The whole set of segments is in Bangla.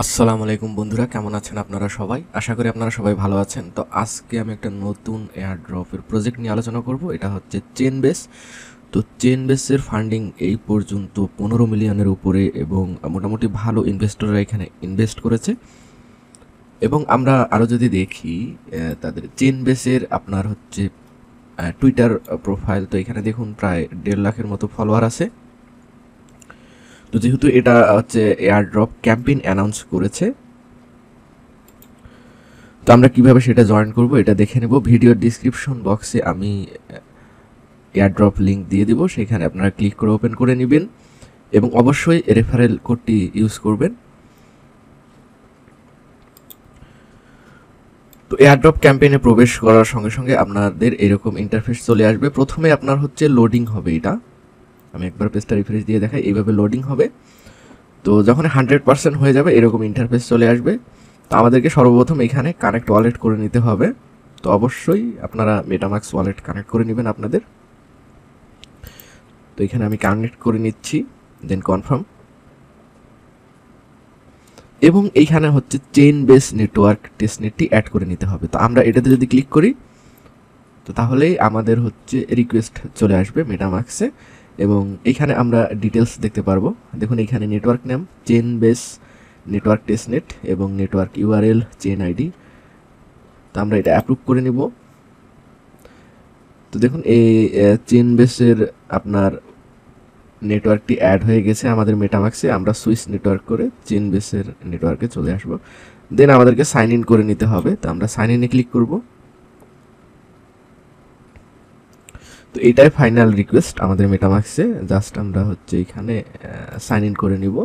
আসসালামু আলাইকুম বন্ধুরা, কেমন আছেন আপনারা সবাই? আশা করি আপনারা সবাই ভালো আছেন। তো আজকে আমি একটা নতুন এয়ারড্রপের প্রজেক্ট নিয়ে আলোচনা করব। এটা হচ্ছে চেইনবেস। তো চেইনবেসের ফান্ডিং এই পর্যন্ত 15 মিলিয়নের উপরে এবং মোটামুটি ভালো ইনভেস্টররা এখানে ইনভেস্ট করেছে। এবং আমরা আরও যদি দেখি তাদের চেইনবেসের আপনার হচ্ছে টুইটার প্রোফাইল, তো এখানে দেখুন প্রায় 1.5 লাখের মতো ফলোয়ার আছে। তো যেহেতু এটা হচ্ছে এয়ারড্রপ ক্যাম্পেইন অ্যানাউন্স করেছে, তো আমরা কিভাবে সেটা জয়েন করব এটা দেখে নেব। ভিডিওর ডিসক্রিপশন বক্সে আমি এয়ারড্রপ লিংক দিয়ে দিব, সেখানে আপনারা ক্লিক করে ওপেন করে নেবেন এবং অবশ্যই রেফারেল কোডটি ইউজ করবেন। তো এয়ারড্রপ ক্যাম্পেইনে প্রবেশ করার সঙ্গে সঙ্গে আপনাদের এরকম ইন্টারফেস চলে আসবে। প্রথমে আপনার হচ্ছে লোডিং হবে। এটা আমি একবার পেজটা রিফ্রেশ দিয়ে দেখাই, এইভাবে লোডিং হবে। তো যখন 100% হয়ে যাবে এরকম ইন্টারফেস চলে আসবে। তো আমাদেরকে সর্বপ্রথম এখানে কানেক্ট ওয়ালেট করে নিতে হবে। তো অবশ্যই আপনারা মেটামাক্স ওয়ালেট কানেক্ট করে নেবেন আপনাদের। তো এখানে আমি কানেক্ট করে নিচ্ছি, দেন কনফার্ম। এবং এইখানে হচ্ছে চেইন বেস নেটওয়ার্ক টেস্টনেটটি অ্যাড করে নিতে হবে। তো আমরা এটাতে যদি ক্লিক করি তো তাহলেই আমাদের হচ্ছে রিকোয়েস্ট চলে আসবে মেটামাক্সে এবং এইখানে আমরা ডিটেলস দেখতে পারবো। দেখুন এইখানে network name chain base network testnet এবং নেটওয়ার্ক ইউআরএল চেইন আইডি। তো আমরা এটা অ্যাপ্রুভ করে নিব। তো দেখুন এই চেইন বেসের আপনার নেটওয়ার্কটি অ্যাড হয়ে গেছে আমাদের মেটামাক্সে। আমরা সুইচ নেটওয়ার্ক করে চেইন বেসের নেটওয়ার্কে চলে আসব। দেন আমাদেরকে সাইন ইন করে নিতে হবে। তো আমরা সাইন ইনে ক্লিক করব। তো এটাই ফাইনাল রিকোয়েস্ট আমাদের মেটামাক্সে। জাস্ট আমরা হচ্ছে এখানে সাইন ইন করে নিব।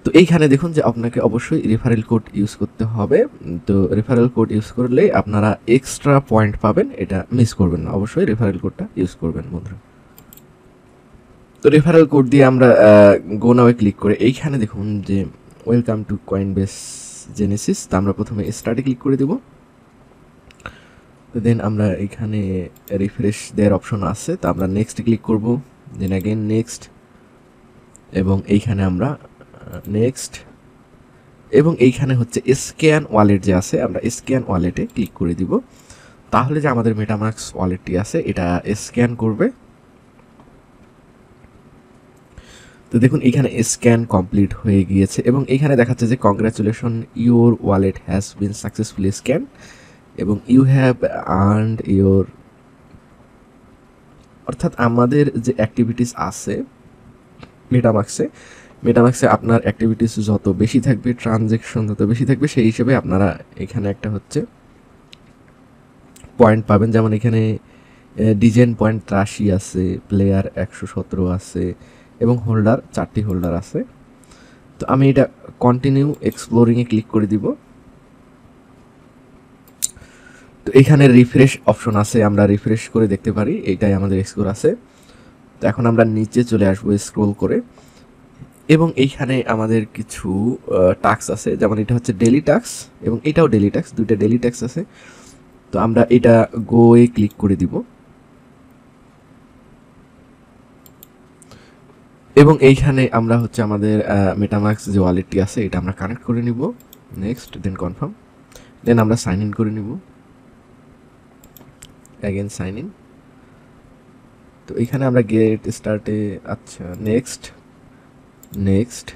তো এইখানে দেখুন যে আপনাকে অবশ্যই রেফারেল কোড ইউজ করতে হবে। তো রেফারেল কোড ইউজ করলে আপনারা এক্সট্রা পয়েন্ট পাবেন, এটা মিস করবেন না। অবশ্যই রেফারেল কোডটা ইউজ করবেন বন্ধুরা। তো রেফারেল কোড দিয়ে আমরা গো নাওয়ে ক্লিক করে এইখানে দেখুন যে ওয়েলকাম টু কয়েনবেস জেনেসিস। তো আমরা প্রথমে স্টার্টে ক্লিক করে দেব। তো দেন আমরা এখানে রিফ্রেশ দেওয়ার অপশন আছে, তো আমরা নেক্সট ক্লিক করব। দেন অ্যাগেন নেক্সট এবং এইখানে আমরা নেক্সট এবং এইখানে হচ্ছে স্ক্যান ওয়ালেট যে আছে, আমরা স্ক্যান ওয়ালেটে ক্লিক করে দিব। তাহলে যে আমাদের মেটামাক্স ওয়ালেটটি আছে এটা স্ক্যান করবে। তো দেখুন এখানে স্ক্যান কমপ্লিট হয়ে গিয়েছে এবং এখানে দেখাচ্ছে যে congratulation, your wallet has been successfully scan এবং ইউ হ্যাভ আর্নড ইউর, অর্থাৎ আমাদের যে অ্যাক্টিভিটিস আছে মেটামাক্সে আপনার অ্যাক্টিভিটিস যত বেশি থাকবে, ট্রানজ্যাকশন যত বেশি থাকবে, সেই হিসেবে আপনারা এখানে একটা হচ্ছে পয়েন্ট পাবেন। যেমন এখানে ডিজাইন পয়েন্ট 83 আছে, প্লেয়ার 117 আছে এবং হোল্ডার 4টি হোল্ডার আছে। তো আমি এটা কন্টিনিউ এক্সপ্লোরিংয়ে ক্লিক করে দিব। তো এখানে রিফ্রেশ অপশন আছে, আমরা রিফ্রেশ করে দেখতে পারি এইটাই আমাদের স্কোর আছে। তো এখন আমরা নিচে চলে আসবো স্ক্রোল করে এবং এইখানে আমাদের কিছু টাস্ক আছে, যেমন এটা হচ্ছে ডেলি টাস্ক এবং এটাও ডেলি টাস্ক, দুইটা ডেলি টাস্ক আছে। তো আমরা এটা গোয়ে ক্লিক করে দিব এবং এইখানে আমরা হচ্ছে আমাদের মেটামাক্স যে ওয়ালেটটি আছে এটা আমরা কানেক্ট করে নিব। নেক্সট, দেন কনফার্ম, দেন আমরা সাইন ইন করে নিব। Again sign in. তো এইখানে আমরা গেট স্টার্টে, আচ্ছা নেক্সট নেক্সট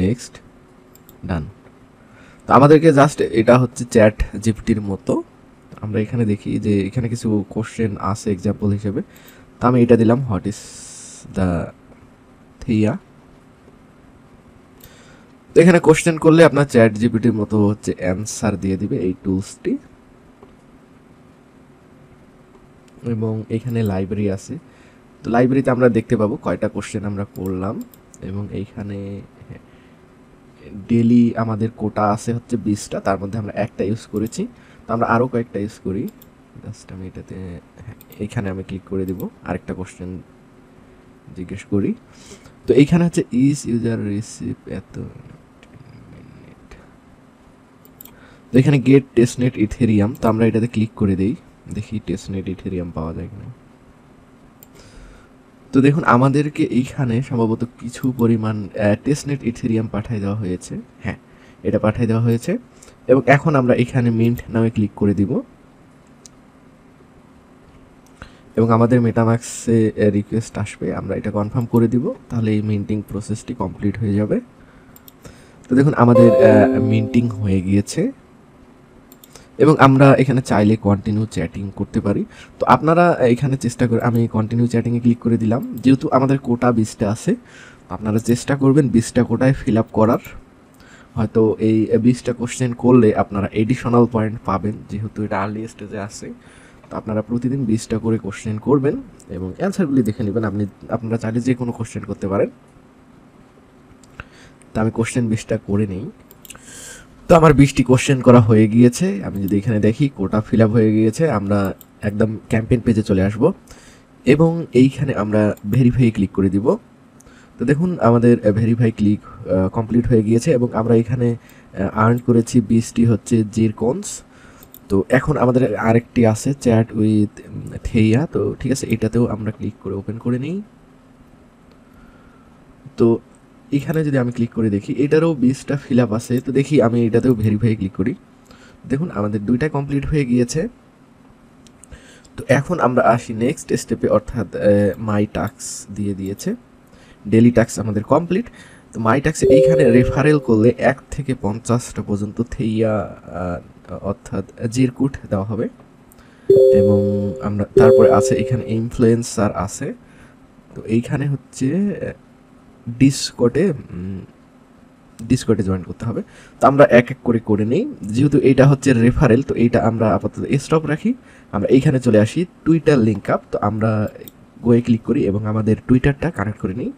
নেক্সট ডান। তো আমাদেরকে জাস্ট এটা হচ্ছে চ্যাট জিপিটির মতো। আমরা এখানে দেখি যে এখানে কিছু কোশ্চেন আছে এক্সাম্পল হিসেবে। তো আমি এটা দিলাম, হোয়াট ইজ দ্য থিয়া। তো এখানে কোশ্চেন করলে আপনার চ্যাট জিপিটির মতো হচ্ছে অ্যান্সার দিয়ে দিবে এই টুলসটি। এবং এখানে লাইব্রেরি আছে। তো লাইব্রেরিতে আমরা দেখতে পাবো কয়টা কোশ্চেন আমরা করলাম এবং এইখানে ডেলি আমাদের কোটা আছে হচ্ছে 20টা, তার মধ্যে আমরা একটা ইউজ করেছি। তো আমরা আরও কয়েকটা ইউজ করি। জাস্ট আমি এটাতে এইখানে আমি ক্লিক করে দিব, আরেকটা কোশ্চেন জিজ্ঞেস করি। তো এইখানে হচ্ছে ইজ ইউজার রিসিভ এত মিনিট। তো এখানে গেট টেস্টনেট ইথেরিয়াম, তো আমরা এটাতে ক্লিক করে দিই, দেখি টেস্টনেট ইথেরিয়াম পাওয়া যায় কিনা। তো তো দেখুন আমাদেরকে এইখানে সম্ভবত কিছু পরিমাণ টেস্টনেট ইথেরিয়াম পাঠিয়ে দেওয়া হয়েছে। হ্যাঁ, এটা পাঠিয়ে দেওয়া হয়েছে এবং এখন আমরা এখানে মিন্ট নামে ক্লিক করে দিব এবং আমাদের মেটামাক্সে রিকোয়েস্ট আসবে, আমরা এটা কনফার্ম করে দিব, তাহলে এই মিন্টিং প্রসেসটি কমপ্লিট হয়ে যাবে। তো দেখুন আমাদের মিন্টিং হয়ে গিয়েছে এবং আমরা এখানে চাইলে কন্টিনিউ চ্যাটিং করতে পারি। তো আপনারা এখানে চেষ্টা করে, আমি কন্টিনিউ চ্যাটিংয়ে ক্লিক করে দিলাম, যেহেতু আমাদের কোটা 20টা আছে, আপনারা চেষ্টা করবেন 20টা কোটায় ফিল আপ করার। হয়তো এই 20টা কোশ্চেন করলে আপনারা এডিশনাল পয়েন্ট পাবেন, যেহেতু এটা আর্লি স্টেজে আছে। তো আপনারা প্রতিদিন 20টা করে কোশ্চেন করবেন এবং অ্যান্সারগুলি দেখে নেবেন। আপনারা চাইলে যে কোনো কোশ্চেন করতে পারেন। তো আমি কোশ্চেন 20টা করে নিই। তো আমার 20টি কোশ্চেন করা হয়ে গিয়েছে। আমি যদি এখানে দেখি কোটা ফিল আপ হয়ে গিয়েছে, আমরা একদম ক্যাম্পেইন পেজে চলে আসব এবং এইখানে আমরা ভেরিফাই ক্লিক করে দিব। তো দেখুন আমাদের ভেরিফাই ক্লিক কমপ্লিট হয়ে গিয়েছে এবং আমরা এখানে আর্ন করেছি 20টি হচ্ছে জিরকনস। তো এখন আমাদের আরেকটি আছে চ্যাট উইথ থেইয়া। তো ঠিক আছে, এটাতেও আমরা ক্লিক করে ওপেন করে নিই। তো এখানে যদি আমি ক্লিক করে দেখি, এটারও 20টা ফিল আপ আছে। তো দেখি আমি এটাতেও ভেরিফাই ক্লিক করি। দেখুন আমাদের 2টা কমপ্লিট হয়ে গিয়েছে। তো এখন আমরা আসি নেক্সট স্টেপে, অর্থাৎ মাই টাস্ক দিয়ে দিয়েছে, ডেলি টাস্ক আমাদের কমপ্লিট। তো মাই টাস্কে এইখানে রেফারেল করলে 1 থেকে 50টা পর্যন্ত থেইয়া অর্থাৎ জিরকুট দেওয়া হবে এবং আমরা তারপরে আছে এখানে ইনফ্লুয়েন্সার আছে। তো এইখানে হচ্ছে ডিসকর্ডে জয়েন করতে হবে। তো আমরা এক এক করে নিই, যেহেতু এইটা হচ্ছে রেফারেল, তো এইটা আমরা আপাতত স্টপ রাখি। আমরা এইখানে চলে আসি টুইটার লিঙ্ক আপ। তো আমরা গোয়ে ক্লিক করি এবং আমাদের টুইটারটা কানেক্ট করে নিই।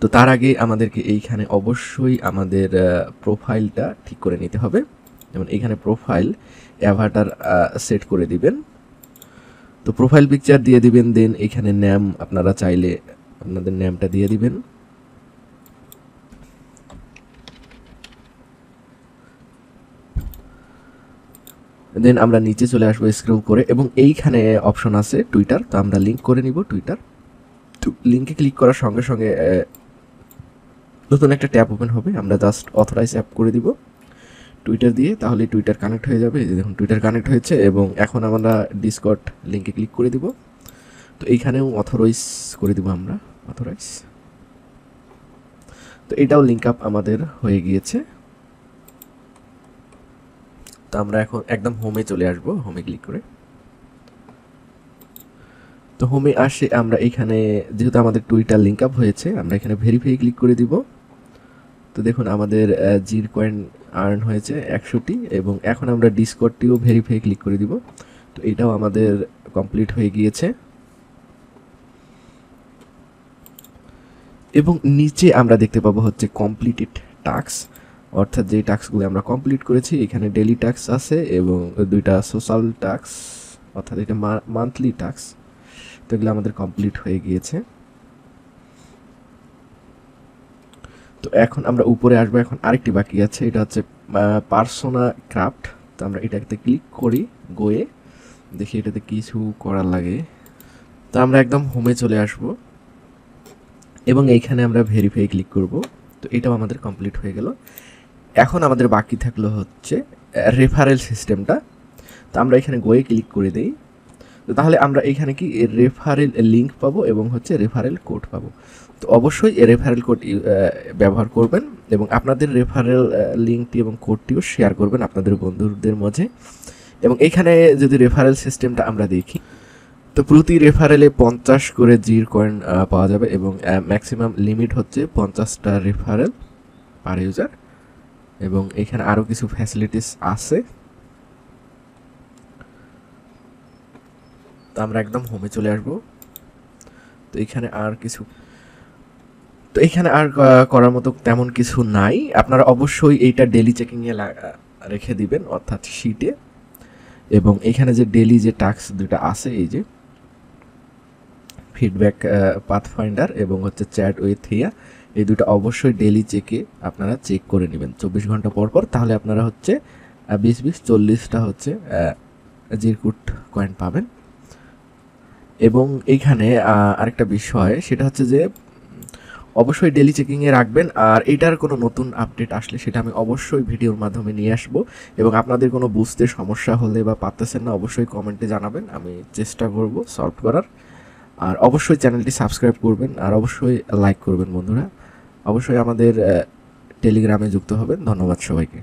তো তার আগে আমাদেরকে এইখানে অবশ্যই আমাদের প্রোফাইলটা ঠিক করে নিতে হবে। যেমন এইখানে প্রোফাইল অ্যাভাটার সেট করে দিবেন। তো প্রোফাইল পিকচার দিয়ে দিবেন, দেন এইখানে নেম আপনারা চাইলে আপনাদের নেমটা দিয়ে দিবেন। দেন আমরা নিচে চলে আসবো স্ক্রল করে এবং এইখানে অপশন আছে টুইটার। তো আমরা লিঙ্ক করে নিব টুইটার। তো লিঙ্কে ক্লিক করার সঙ্গে সঙ্গে নতুন একটা ট্যাব ওপেন হবে। আমরা জাস্ট অথরাইজ অ্যাপ করে দিব টুইটার দিয়ে, তাহলে টুইটার কানেক্ট হয়ে যাবে। দেখুন টুইটার কানেক্ট হয়েছে এবং এখন আমরা ডিসকর্ড লিঙ্কে ক্লিক করে দিব। তো এইখানেও অথরাইজ করে দিব আমরা, অথরাইজ। তো এটাও লিঙ্ক আপ আমাদের হয়ে গিয়েছে। তো আমরা এখন একদম হোমে চলে আসবো, হোমে ক্লিক করে। তো হোমে আসে আমরা এখানে, যেহেতু আমাদের টুইটার লিঙ্ক আপ হয়েছে, আমরা এখানে ভেরিফাই ক্লিক করে দিব। তো দেখুন আমাদের জির কয়েন আর্ন হয়েছে 100টি এবং এখন আমরা ডিসকর্ডটিও ভেরিফাই ক্লিক করে দিব। তো এটাও আমাদের কমপ্লিট হয়ে গিয়েছে এবং নিচে আমরা দেখতে পাবো হচ্ছে কমপ্লিটেড টাস্ক, অর্থাৎ যে টাস্কগুলো আমরা কমপ্লিট করেছি। এখানে ডেলি টাস্ক আছে এবং 2টা সোশ্যাল টাস্ক, অর্থাৎ এটা মান্থলি টাস্ক। তো এগুলো আমাদের কমপ্লিট হয়ে গিয়েছে। তো এখন আমরা উপরে আসবো, এখন আরেকটি বাকি আছে, এটা হচ্ছে পার্সোনা ক্রাফট। তো আমরা এটাতে ক্লিক করি গোয়ে, দেখি এটাতে কিছু করার লাগে। তো আমরা একদম হোমে চলে আসব এবং এইখানে আমরা ভেরিফাই ক্লিক করব। তো এটাও আমাদের কমপ্লিট হয়ে গেল। এখন আমাদের বাকি থাকলো হচ্ছে রেফারেল সিস্টেমটা। তো আমরা এখানে গোয়ে ক্লিক করে দিই। তো তাহলে আমরা এখানে কি রেফারেল লিঙ্ক পাবো এবং হচ্ছে রেফারেল কোড পাবো। তো অবশ্যই রেফারেল কোড ব্যবহার করবেন এবং আপনাদের রেফারেল লিঙ্কটি এবং কোডটিও শেয়ার করবেন আপনাদের বন্ধুদের মাঝে। এবং এখানে যদি রেফারেল সিস্টেমটা আমরা দেখি, তো প্রতি রেফারেলে 50 করে জির কয়েন পাওয়া যাবে এবং ম্যাক্সিমাম লিমিট হচ্ছে 50টা রেফারেল পার ইউজার। এবং এখানে আরও কিছু ফ্যাসিলিটিস আছে। তো আমরা একদম হোমে চলে আসব। তো এখানে আর করার মতো তেমন কিছু নাই। আপনারা অবশ্যই এইটা ডেলি চেকিংয়ে রেখে দিবেন, অর্থাৎ শিটে। এবং এখানে যে ডেলি যে টাস্ক দুটো আছে, এই যে ফিডব্যাক পাথফাইন্ডার এবং হচ্ছে চ্যাট উইথ থিয়া, এই দুটো অবশ্যই ডেলি চেকে আপনারা চেক করে নেবেন 24 ঘন্টা পর পর। তাহলে আপনারা হচ্ছে 20-40টা হচ্ছে জিরকুট কয়েন পাবেন। এবং এইখানে আরেকটা বিষয় সেটা হচ্ছে যে অবশ্যই ডেলি চেকিংয়ে রাখবেন। আর এটার কোনো নতুন আপডেট আসলে সেটা আমি অবশ্যই ভিডিওর মাধ্যমে নিয়ে আসবো, এবং আপনাদের কোনো বুঝতে সমস্যা হলে বা পারতেছেন না অবশ্যই কমেন্টে জানাবেন, আমি চেষ্টা করব সলভ করার। আর অবশ্যই চ্যানেলটি সাবস্ক্রাইব করবেন আর অবশ্যই লাইক করবেন বন্ধুরা। অবশ্যই আমাদের টেলিগ্রামে যুক্ত হবেন। ধন্যবাদ সবাইকে।